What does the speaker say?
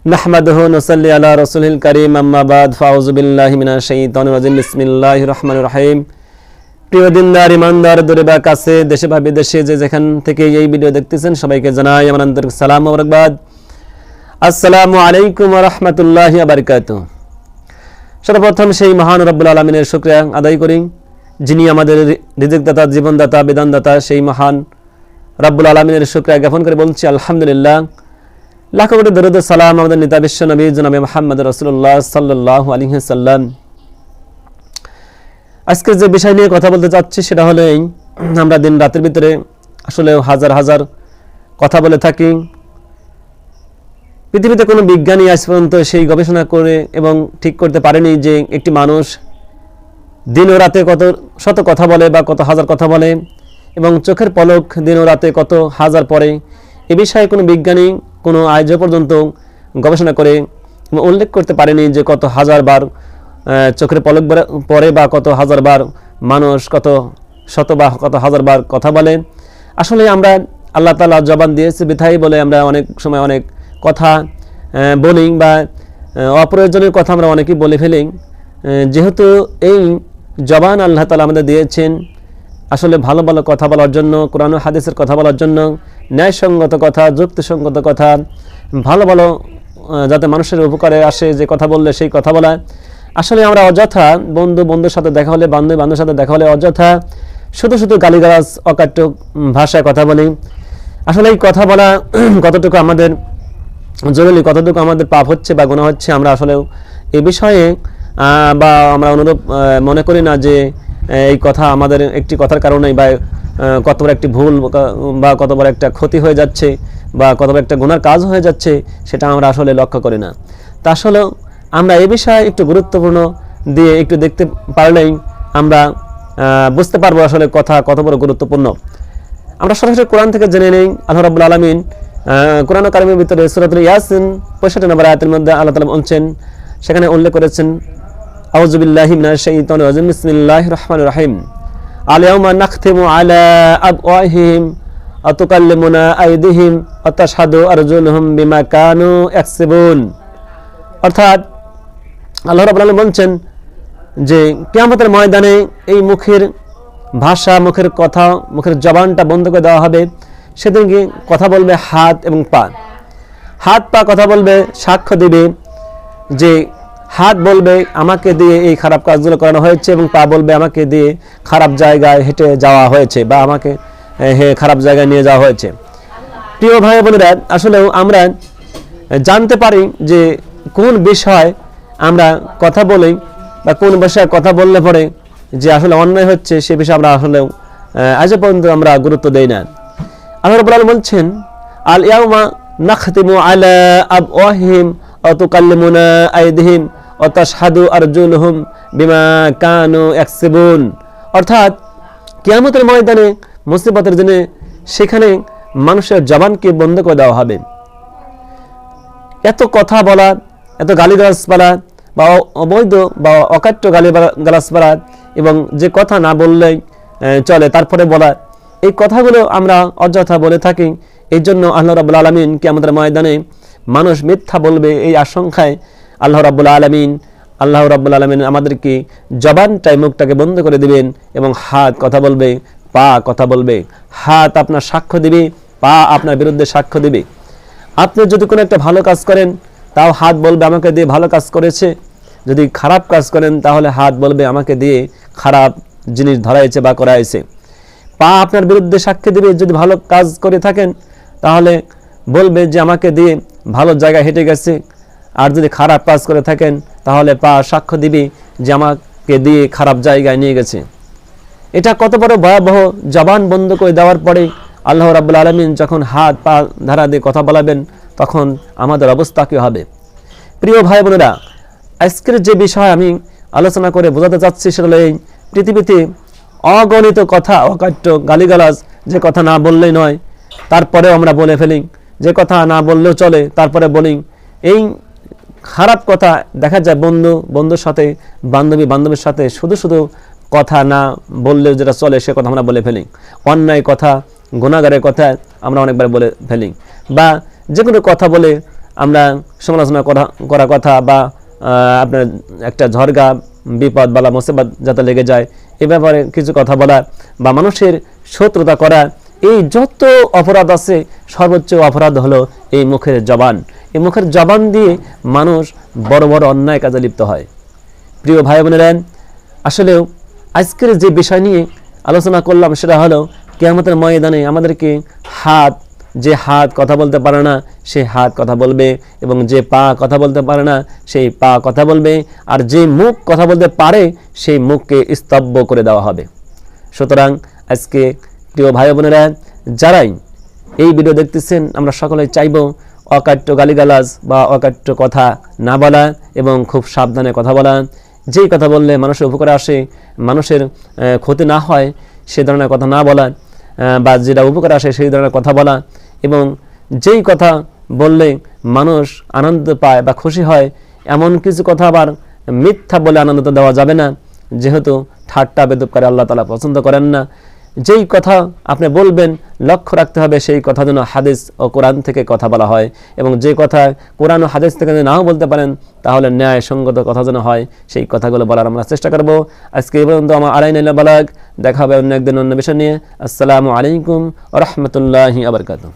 নাহমাদুহু নুসাল্লি আলা রাসূলিল কারীম আম্মা বাদ ফাউযু বিল্লাহি মিনাশ শাইতানির রাজিম বিসমিল্লাহির রহমানির রহিম। প্রিয় দিনদার ইমানদার দূরে বা কাছে দেশে বা বিদেশে যে যেখান থেকে এই ভিডিও দেখতেছেন সবাইকে জানাই আমার আন্তরিক সালাম ও মোবারকবাদ। আসসালামু আলাইকুম ওয়া রাহমাতুল্লাহি ওয়া বারাকাতুহু। সর্বপ্রথম সেই মহান রব্বুল আলামিনের শুকরিয়া আদায় করি যিনি আমাদের রিজিক দাতা, জীবন দাতা, বিধান দাতা, সেই মহান রব্বুল আলামিনের শুকরিয়া জ্ঞাপন করে বলছি আলহামদুলিল্লাহ। লাখো কোটি দরুদ ও সালাম আমাদের নেতা বিশ্ব নবী জনাবে মুহাম্মদ রাসূলুল্লাহ সাল্লাল্লাহু আলাইহি ওয়াসাল্লাম। আজকে যে বিষয় নিয়ে কথা বলতে চাচ্ছি সেটা হলো আমরা দিন রাতের ভিতরে আসলে হাজার হাজার কথা বলে থাকি। পৃথিবীতে কোনো বিজ্ঞানী আজ পর্যন্ত সেই গবেষণা করে এবং ঠিক করতে পারেনি যে একটি মানুষ দিন ও রাতে কত শত কথা বলে বা কত হাজার কথা বলে এবং চোখের পলক দিন ও রাতে কত হাজার পরে। এ বিষয়ে কোনো বিজ্ঞানী কোনো আজ পর্যন্ত গবেষণা করে উল্লেখ করতে পারেনি যে কত হাজার বার চোখের পলক পরে বা কত হাজার বার মানুষ কত শত বা কত হাজার বার কথা বলে। আসলে আমরা আল্লাহ তাআলা জবান দিয়েছে বিধায় বলে আমরা অনেক সময় অনেক কথা বলি বা অপ্রয়োজনীয় কথা আমরা অনেকেই বলে ফেলি। যেহেতু এই জবান আল্লাহ তাআলা আমাদের দিয়েছেন আসলে ভালো ভালো কথা বলার জন্য, কোরআন ও হাদিসের কথা বলার জন্য, ন্যায়সঙ্গত কথা, যুক্তিসঙ্গত কথা, ভালো ভালো যাতে মানুষের উপকারে আসে যে কথা বললে সেই কথা বলা। আসলে আমরা অযথা বন্ধুর সাথে দেখা হলে, বান্ধবীর সাথে দেখা হলে অযথা শুধু শুধু গালিগালাজ অকাট্য ভাষায় কথা বলি। আসলে এই কথা বলা কতটুকু আমাদের জরুরি, কতটুকু আমাদের পাপ হচ্ছে বা গুনাহ হচ্ছে আমরা আসলে এই বিষয়ে বা আমরা অনুরূপ মনে করি না যে এই কথা আমাদের একটি কথার কারণেই বা কত বড় একটি ভুল বা কত বড় একটা ক্ষতি হয়ে যাচ্ছে বা কত বড় একটা গুনার কাজ হয়ে যাচ্ছে সেটা আমরা আসলে লক্ষ্য করি না। তা আসলে আমরা এই বিষয়ে একটু গুরুত্বপূর্ণ দিয়ে একটু দেখতে পারলেই আমরা বুঝতে পারবো আসলে কথা কত বড় গুরুত্বপূর্ণ। আমরা সরাসরি কোরআন থেকে জেনে নেই। আল্লাহ রাব্বুল আলামিন কোরআন কারীমের ভিতরে সূরাতুল ইয়াসিন 65 নম্বর আয়াতের মধ্যে আল্লাহ তাআলা বলেন, সেখানে উল্লেখ করেছেন আউযু বিল্লাহি মিনাশ শাইতানির রাজিম বিসমিল্লাহির রহমানির রহিম। আল ইয়াউমা নাখতিমু আলা আফওয়াহিহিম ওয়া তুকাল্লিমুনা আইদিহিম ওয়া তাশহাদু আরজুলুহুম বিমা কানু ইয়াকসিবুন। অর্থাৎ আল্লাহ রাব্বুল আলামিন বলেন যে কিয়ামতের ময়দানে এই মুখের ভাষা, মুখের কথা, মুখের জবানটা বন্ধ করে দেওয়া হবে। সেদিন কি কথা বলবে হাত এবং পা। হাত পা কথা বলবে, সাক্ষ্য দিবে যে হাত বলবে আমাকে দিয়ে এই খারাপ কাজগুলো করানো হয়েছে এবং পা বলবে আমাকে দিয়ে খারাপ জায়গায় হেঁটে যাওয়া হয়েছে বা আমাকে খারাপ জায়গায় নিয়ে যাওয়া হয়েছে। প্রিয় ভাই বোনেরা, আসলেও আমরা জানতে পারি যে কোন বিষয় আমরা কথা বলি বা কোন বিষয়ে কথা বললে পরে যে আসলে অন্যায় হচ্ছে সে বিষয়ে আমরা আসলেও আজ পর্যন্ত আমরা গুরুত্ব দেই না। আল্লাহ রাব্বুল আলামিন বলছেন আল ইয়াউমা নাখতিমু আলা আফওয়াহিহিম ওয়া তুকাল্লিমুনা আইদিহিম ওয়া তাশহাদু আরজুলুহুম বিমা কানু ইয়াকসিবুন। অর্থাৎ কিয়ামতের ময়দানে মুসিবতের দিনে সেখানে মানুষের জবানকে বন্ধ করে দেওয়া হবে। এত কথা বলা, এত গালিগালাজ বলা বা অবৈধ বা অকাট্য গালিগালাজ বলা এবং যে কথা না বললেই চলে তারপরে বলা, এই কথাগুলো আমরা অযথা বলে থাকি। এই জন্য আল্লাহ রাব্বুল আলামিন কিয়ামতের ময়দানে মানুষ মিথ্যা বলবে এই আশঙ্কায় আল্লাহ রাব্বুল আলামিন আমাদেরকে জবানটাই, মুখটাকে বন্ধ করে দিবেন এবং হাত কথা বলবে, পা কথা বলবে। হাত আপনার সাক্ষ্য দিবে, পা আপনার বিরুদ্ধে সাক্ষ্য দিবে। আপনি যদি কোনো একটা ভালো কাজ করেন তাও হাত বলবে আমাকে দিয়ে ভালো কাজ করেছে। যদি খারাপ কাজ করেন তাহলে হাত বলবে আমাকে দিয়ে খারাপ জিনিস ধরাইছে বা করাইছে। পা আপনার বিরুদ্ধে সাক্ষ্য দিবে। যদি ভালো কাজ করে থাকেন তাহলে বলবে যে আমাকে দিয়ে ভালো জায়গায় হেঁটে গেছে। আর যদি খারাপ কাজ করে থাকেন তাহলে পা সাক্ষ্য দিবে যে আমাকে দিয়ে খারাপ জায়গায় নিয়ে গেছে। এটা কত বড় ভয়াবহ। জবান বন্ধ করে দেওয়ার পরে আল্লাহ রাব্বুল আলামিন যখন হাত পা ধারা দিয়ে কথা বলাবেন তখন আমাদের অবস্থা কী হবে? প্রিয় ভাই বোনেরা, আজকের যে বিষয় আমি আলোচনা করে বোঝাতে চাচ্ছি সেটা হলো এই পৃথিবীতে অগণিত কথা, অকাট্য গালিগালাজ, যে কথা না বললেই নয় তারপরেও আমরা বলে ফেলি, যে কথা না বললেও চলে তারপরে বলি। এই খারাপ কথা দেখা যায় বন্ধুর সাথে, বান্ধবীর সাথে শুধু শুধু কথা না বললেও যেটা চলে সে কথা আমরা বলে ফেলি। অন্যায় কথা, গুনাহগারের কথা আমরা অনেকবার বলে ফেলি বা যে কোনো কথা বলে আমরা সমালোচনা করা কথা বা আপনার একটা ঝড়গা বিপদ বালা মুসিবত যাতে লেগে যায় এ ব্যাপারে কিছু কথা বলা বা মানুষের শত্রুতা করা, এই যত অপরাধ আছে সর্বোচ্চ অপরাধ হলো এই মুখের জবান। এই মুখের জবান দিয়ে মানুষ বড় বড় অন্যায় কাজে লিপ্ত হয়। প্রিয় ভাই বোনেরা, আসলেও আজকের যে বিষয় নিয়ে আলোচনা করলাম সেটা হলো কিয়ামতের ময়দানে আমাদেরকে যে হাত কথা বলতে পারে না সেই হাত কথা বলবে, এবং যে পা কথা বলতে পারে না সেই পা কথা বলবে, আর যে মুখ কথা বলতে পারে সেই মুখকে স্তব্ধ করে দেওয়া হবে। সুতরাং আজকে প্রিয় ভাই বোনেরা, যারাই এই ভিডিও দেখতেছেন, আমরা সকলেই চাইব অকাট্য গালিগালাজ বা অকাট্য কথা না বলা এবং খুব সাবধানে কথা বলা। যেই কথা বললে মানুষের উপকারে আসে, মানুষের ক্ষতি না হয় সে ধরনের কথা না বলা, বা যেটা উপকার আসে সেই ধরনের কথা বলা, এবং যেই কথা বললে মানুষ আনন্দ পায় বা খুশি হয় এমন কিছু কথা আবার মিথ্যা বলে আনন্দ দেওয়া যাবে না, যেহেতু ঠাট্টা বেদবকারী আল্লাহ তাআলা পছন্দ করেন না। যেই কথা আপনি বলবেন লক্ষ্য রাখতে হবে সেই কথা যেন হাদিস ও কোরআন থেকে কথা বলা হয়, এবং যে কথা কোরআন ও হাদিস থেকে যদি নাও বলতে পারেন তাহলে ন্যায়সঙ্গত কথা যেন হয়, সেই কথাগুলো বলার আমরা চেষ্টা করব। আজকে এই পর্যন্ত আমার আলাইনা বালাগ, দেখা হবে অন্য একদিন অন্য বিষয় নিয়ে। আসসালামু আলাইকুম ওয়া রাহমাতুল্লাহি ওয়া বারাকাতুহু।